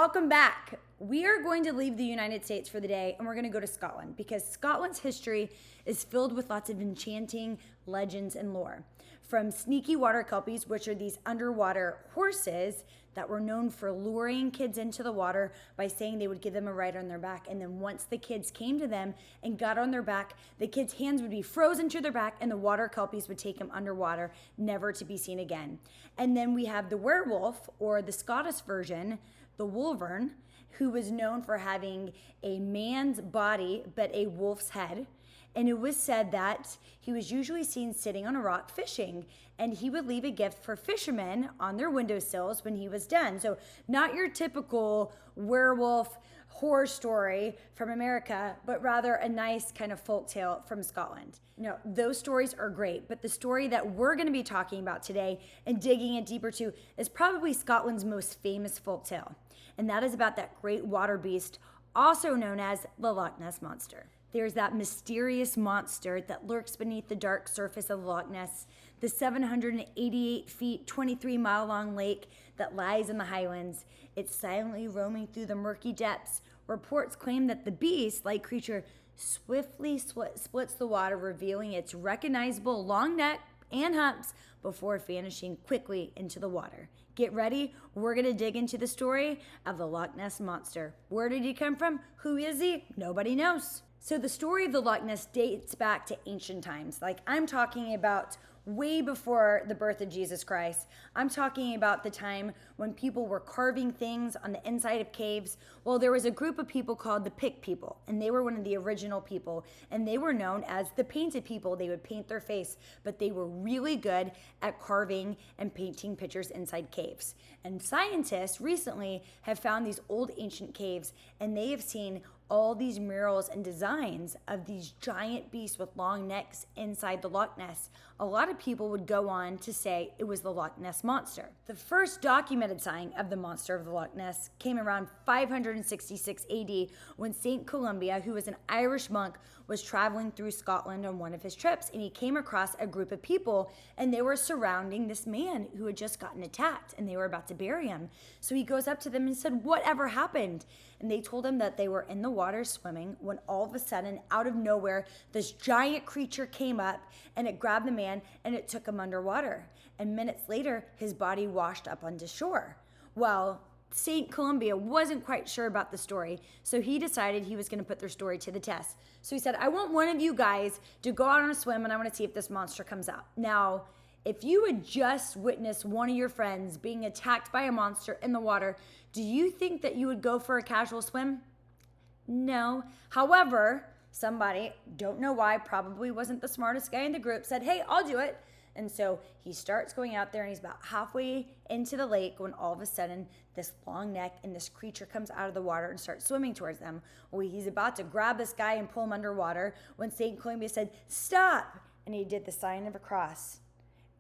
welcome back. We are going to leave the United States for the day and we're going to go to Scotland because Scotland's history is filled with lots of enchanting legends and lore. From sneaky water kelpies, which are these underwater horses that were known for luring kids into the water by saying they would give them a ride on their back. And then once the kids came to them and got on their back, the kids' hands would be frozen to their back and the water kelpies would take them underwater, never to be seen again. And then we have the werewolf, or the Scottish version, the Wulvers, who was known for having a man's body but a wolf's head. And it was said that he was usually seen sitting on a rock fishing, and he would leave a gift for fishermen on their windowsills when he was done. So not your typical werewolf horror story from America, but rather a nice kind of folk tale from Scotland. You know, those stories are great, but the story that we're going to be talking about today and digging it deeper to is probably Scotland's most famous folk tale. And that is about that great water beast, also known as the Loch Ness Monster. There's that mysterious monster that lurks beneath the dark surface of Loch Ness, the 788 feet, 23-mile long lake that lies in the Highlands. It's silently roaming through the murky depths. Reports claim that the beast-like creature swiftly splits the water, revealing its recognizable long neck and humps before vanishing quickly into the water. Get ready, we're gonna dig into the story of the Loch Ness Monster. Where did he come from? Who is he? Nobody knows. So the story of the Loch Ness dates back to ancient times. Like, I'm talking about way before the birth of Jesus Christ. I'm talking about the time when people were carving things on the inside of caves. Well, there was a group of people called the Pict people, and they were one of the original people, and they were known as the painted people. They would paint their face, but they were really good at carving and painting pictures inside caves. And scientists recently have found these old ancient caves, and they have seen all these murals and designs of these giant beasts with long necks inside the Loch Ness. A lot of people would go on to say it was the Loch Ness Monster. The first documented sighting of the monster of the Loch Ness came around 566 AD when St. Columba, who was an Irish monk, was traveling through Scotland on one of his trips, and he came across a group of people, and they were surrounding this man who had just gotten attacked, and they were about to bury him. So he goes up to them and said, "Whatever happened?" And they told him that they were in the water swimming when all of a sudden, out of nowhere, this giant creature came up and it grabbed the man and it took him underwater. And minutes later, his body washed up onto shore. Well, St. Columba wasn't quite sure about the story, so he decided he was going to put their story to the test. So he said, "I want one of you guys to go out on a swim and I want to see if this monster comes out." Now, if you had just witnessed one of your friends being attacked by a monster in the water, do you think that you would go for a casual swim? No. However, somebody, don't know why, probably wasn't the smartest guy in the group, said, "Hey, I'll do it." And so he starts going out there and he's about halfway into the lake when all of a sudden this long neck and this creature comes out of the water and starts swimming towards them. Well, he's about to grab this guy and pull him underwater when St. Columba said, "Stop!" And he did the sign of a cross.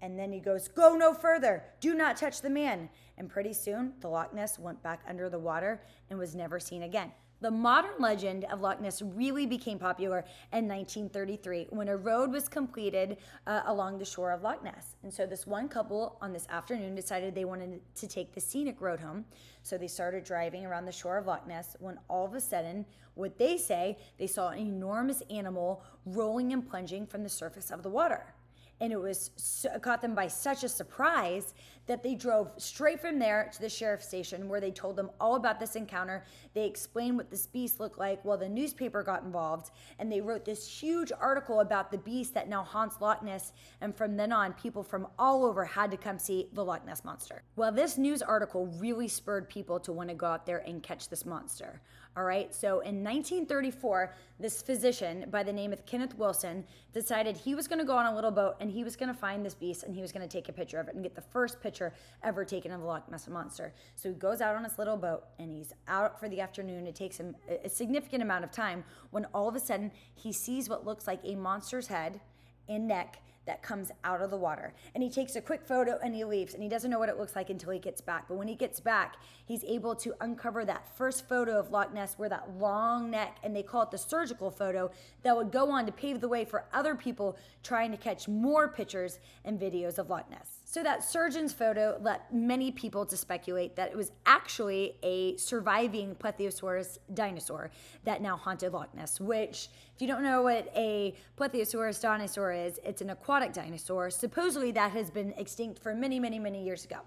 And then he goes, "Go no further. Do not touch the man." And pretty soon, the Loch Ness went back under the water and was never seen again. The modern legend of Loch Ness really became popular in 1933 when a road was completed along the shore of Loch Ness. And so this one couple on this afternoon decided they wanted to take the scenic road home. So they started driving around the shore of Loch Ness when all of a sudden, what they say, they saw an enormous animal rolling and plunging from the surface of the water. And it caught them by such a surprise that they drove straight from there to the sheriff's station where they told them all about this encounter. They explained what this beast looked like. Well, the newspaper got involved and they wrote this huge article about the beast that now haunts Loch Ness. And from then on, people from all over had to come see the Loch Ness Monster. Well, this news article really spurred people to want to go out there and catch this monster. All right, so in 1934, this physician by the name of Kenneth Wilson decided he was going to go on a little boat and he was going to find this beast and he was going to take a picture of it and get the first picture ever taken of the Loch Ness Monster. So he goes out on his little boat and he's out for the afternoon. It takes him a significant amount of time when all of a sudden he sees what looks like a monster's head and neck that comes out of the water. And he takes a quick photo and he leaves, and he doesn't know what it looks like until he gets back. But when he gets back, he's able to uncover that first photo of Loch Ness where that long neck, and they call it the surgical photo, that would go on to pave the way for other people trying to catch more pictures and videos of Loch Ness. So that surgeon's photo led many people to speculate that it was actually a surviving plesiosaurus dinosaur that now haunted Loch Ness, which, if you don't know what a plesiosaurus dinosaur is, it's an aquatic dinosaur. Supposedly that has been extinct for many, many, many years ago.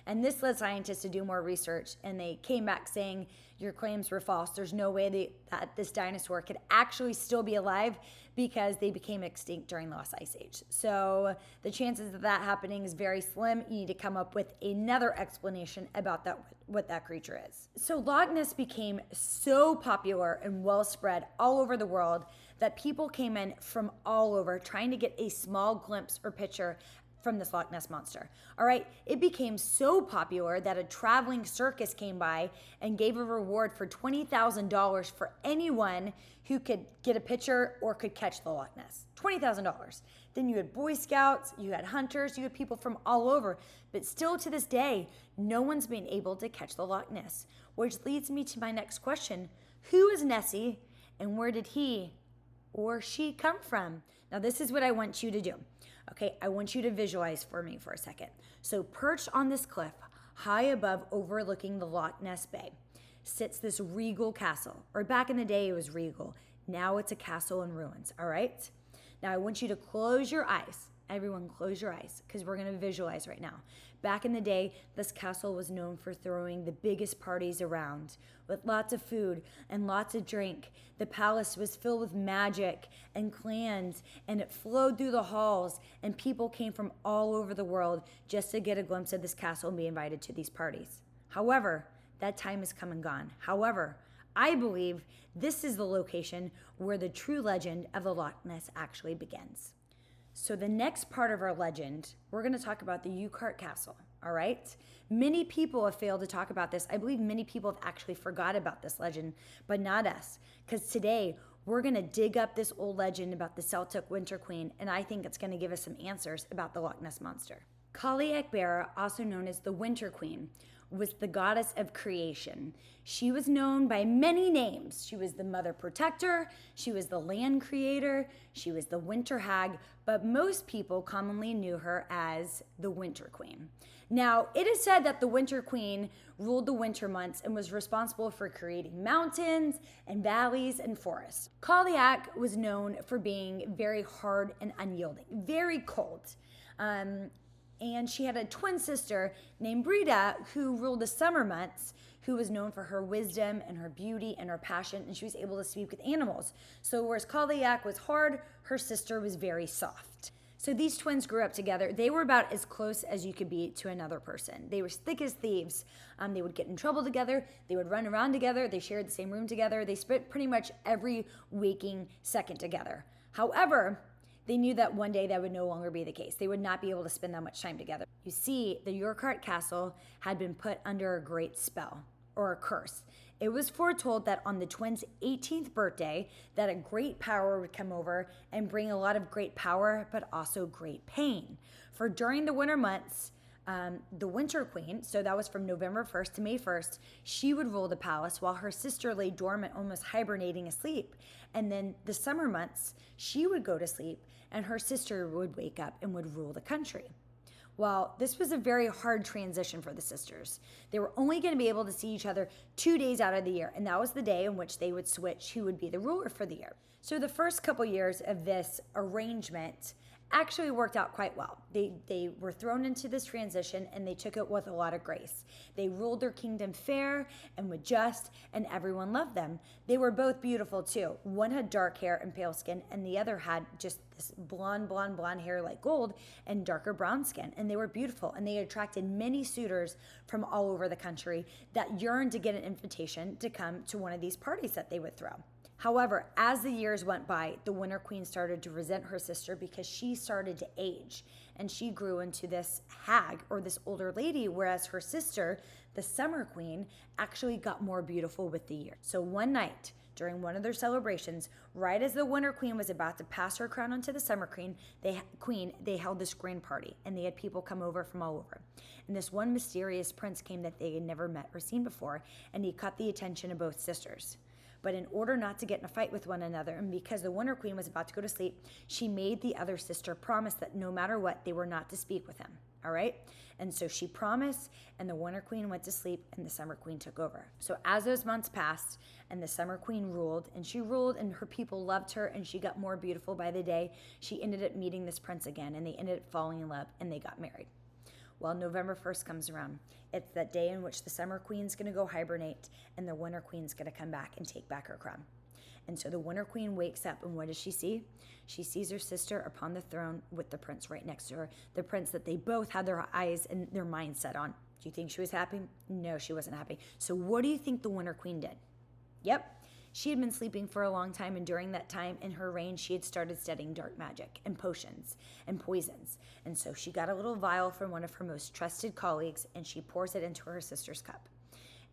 And this led scientists to do more research, and they came back saying your claims were false. There's no way that this dinosaur could actually still be alive because they became extinct during the last ice age. So the chances of that happening is very slim. You need to come up with another explanation about what that creature is. So Loch Ness became so popular and well spread all over the world that people came in from all over trying to get a small glimpse or picture from this Loch Ness Monster. All right, it became so popular that a traveling circus came by and gave a reward for $20,000 for anyone who could get a picture or could catch the Loch Ness. $20,000. Then you had Boy Scouts, you had hunters, you had people from all over. But still to this day, no one's been able to catch the Loch Ness. Which leads me to my next question. Who is Nessie and where did he or she come from? Now this is what I want you to do. Okay, I want you to visualize for me for a second. So perched on this cliff, high above overlooking the Loch Ness Bay, sits this regal castle. Or back in the day, it was regal. Now it's a castle in ruins, all right? Now I want you to close your eyes. Everyone close your eyes because we're going to visualize right now. Back in the day, this castle was known for throwing the biggest parties around with lots of food and lots of drink. The palace was filled with magic and clans, and it flowed through the halls, and people came from all over the world just to get a glimpse of this castle and be invited to these parties. However, that time has come and gone. However, I believe this is the location where the true legend of the Loch Ness actually begins. So the next part of our legend, we're going to talk about the Urquhart Castle, all right? Many people have failed to talk about this. I believe many people have actually forgot about this legend, but not us, because today we're going to dig up this old legend about the Celtic Winter Queen, and I think it's going to give us some answers about the Loch Ness Monster. Cailleach Beara, also known as the Winter Queen, was the goddess of creation. She was known by many names. She was the mother protector, she was the land creator, she was the winter hag, but most people commonly knew her as the Winter Queen. Now, it is said that the Winter Queen ruled the winter months and was responsible for creating mountains and valleys and forests. Cailleach was known for being very hard and unyielding, very cold. And she had a twin sister named Breda who ruled the summer months, who was known for her wisdom and her beauty and her passion, and she was able to speak with animals. So whereas Cailleach was hard, her sister was very soft. So these twins grew up together. They were about as close as you could be to another person. They were thick as thieves. They would get in trouble together. They would run around together. They shared the same room together. They spent pretty much every waking second together. However, they knew that one day that would no longer be the case. They would not be able to spend that much time together. You see, the Urquhart Castle had been put under a great spell, or a curse. It was foretold that on the twins' 18th birthday, that a great power would come over and bring a lot of great power, but also great pain. For during the winter months, the Winter Queen, so that was from November 1st to May 1st, she would rule the palace while her sister lay dormant, almost hibernating asleep. And then the summer months, she would go to sleep and her sister would wake up and would rule the country. Well, this was a very hard transition for the sisters. They were only going to be able to see each other 2 days out of the year, and that was the day in which they would switch who would be the ruler for the year. So the first couple years of this arrangement actually worked out quite well. They were thrown into this transition and they took it with a lot of grace. They ruled their kingdom fair and with just, and everyone loved them. They were both beautiful too. One had dark hair and pale skin, and the other had just this blonde hair like gold and darker brown skin. And they were beautiful, and they attracted many suitors from all over the country that yearned to get an invitation to come to one of these parties that they would throw. However, as the years went by, the Winter Queen started to resent her sister because she started to age and she grew into this hag or this older lady, whereas her sister, the Summer Queen, actually got more beautiful with the year. So one night during one of their celebrations, right as the Winter Queen was about to pass her crown onto the Summer Queen, they held this grand party and they had people come over from all over. And this one mysterious prince came that they had never met or seen before, and he caught the attention of both sisters. But in order not to get in a fight with one another, and because the Winter Queen was about to go to sleep, she made the other sister promise that no matter what, they were not to speak with him. all right? And so she promised, and the Winter Queen went to sleep, and the Summer Queen took over. So as those months passed, and the Summer Queen ruled, and her people loved her, and she got more beautiful by the day, she ended up meeting this prince again, and they ended up falling in love, and they got married. Well, November 1st comes around. It's that day in which the Summer Queen's going to go hibernate, and the Winter Queen's going to come back and take back her crown. And so the Winter Queen wakes up, and what does she see? She sees her sister upon the throne with the prince right next to her, the prince that they both had their eyes and their minds set on. Do you think she was happy? No, she wasn't happy. So what do you think the Winter Queen did? Yep, she had been sleeping for a long time, and during that time in her reign, she had started studying dark magic and potions and poisons. And so she got a little vial from one of her most trusted colleagues, and she pours it into her sister's cup.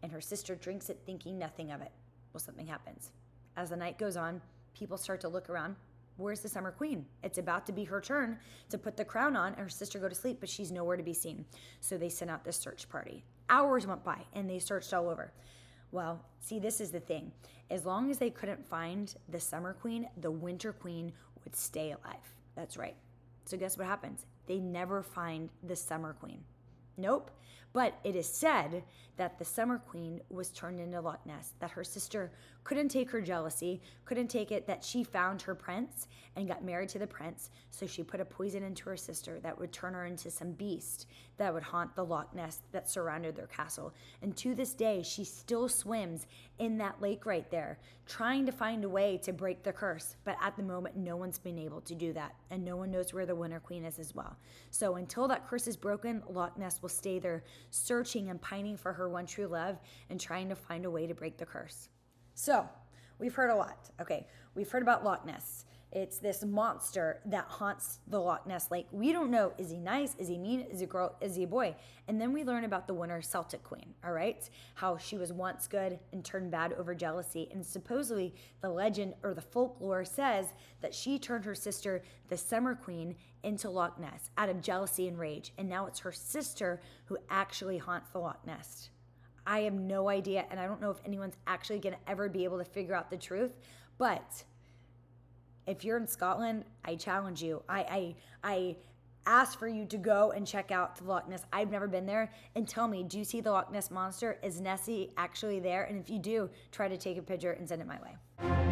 And her sister drinks it thinking nothing of it. Well, something happens. As the night goes on, people start to look around. Where's the Summer Queen? It's about to be her turn to put the crown on and her sister go to sleep, but she's nowhere to be seen. So they sent out this search party. Hours went by, and they searched all over. Well, see, this is the thing. As long as they couldn't find the Summer Queen, the Winter Queen would stay alive. That's right. So guess what happens? They never find the Summer Queen. Nope. But it is said that the Summer Queen was turned into Loch Ness, that her sister couldn't take her jealousy, couldn't take it that she found her prince and got married to the prince, so she put a poison into her sister that would turn her into some beast that would haunt the Loch Ness that surrounded their castle. And to this day, she still swims in that lake right there, trying to find a way to break the curse. But at the moment, no one's been able to do that, and no one knows where the Winter Queen is as well. So until that curse is broken, Loch Ness will stay there, searching and pining for her one true love and trying to find a way to break the curse. So we've heard a lot. Okay, we've heard about Loch Ness. It's this monster that haunts the Loch Ness Lake. We don't know, is he nice? Is he mean? Is he a girl? Is he a boy? And then we learn about the Winter Celtic Queen, all right? How she was once good and turned bad over jealousy. And supposedly the legend or the folklore says that she turned her sister, the Summer Queen, into Loch Ness out of jealousy and rage. And now it's her sister who actually haunts the Loch Ness. I have no idea, and I don't know if anyone's actually going to ever be able to figure out the truth, but if you're in Scotland, I challenge you. I ask for you to go and check out the Loch Ness. I've never been there. And tell me, do you see the Loch Ness Monster? Is Nessie actually there? And if you do, try to take a picture and send it my way.